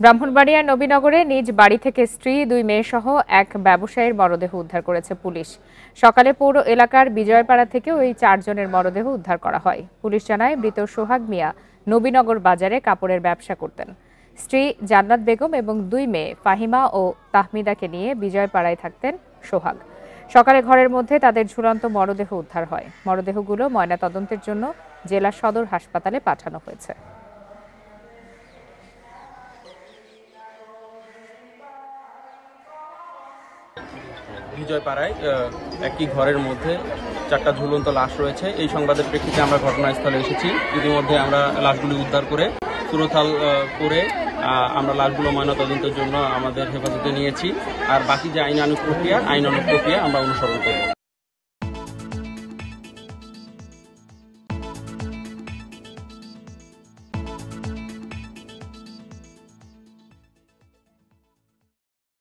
ব্রাহ্মণবাড়িয়ার নবীনগরে নিজ বাড়ি থেকে স্ত্রী, দুই মেয়েসহ এক ব্যবসায়ীর মরদেহ উদ্ধার করেছে পুলিশ। সকালে পৌর এলাকার বিজয়পাড়া থেকে ওই 4 জনের মরদেহ উদ্ধার করা হয়। পুলিশ জানায়, মৃত সোহাগ মিয়া নবীনগর বাজারে কাপড়ের ব্যবসা করতেন। স্ত্রী জান্নাত বেগম এবং দুই মেয়ে ফাহিমা ও তাহমিদাকে নিয়ে বিজয়পাড়ায় থাকতেন সোহাগ। সকালে ঘরের মধ্যে তাদের ঝুলন্ত মরদেহ উদ্ধার হয়। মরদেহগুলো ময়নাতদন্তের জন্য জেলা সদর হাসপাতালে পাঠানো হয়েছে। বিজয়পাড়ায় একটি ঘরের মধ্যে 4টা ঝুলন্ত লাশ রয়েছে। এই সংবাদের প্রেক্ষিতে আমরা ঘটনাস্থলে এসেছি। ইতিমধ্যে আমরা লাশগুলি উদ্ধার করে সুরতাল করে আমরা লাশগুলো ময়নাতদন্তের জন্য আমাদের হেফাজতে নিয়েছি। আর বাকি যে আইনানুগ প্রক্রিয়া আমরা অনুসরণ করব।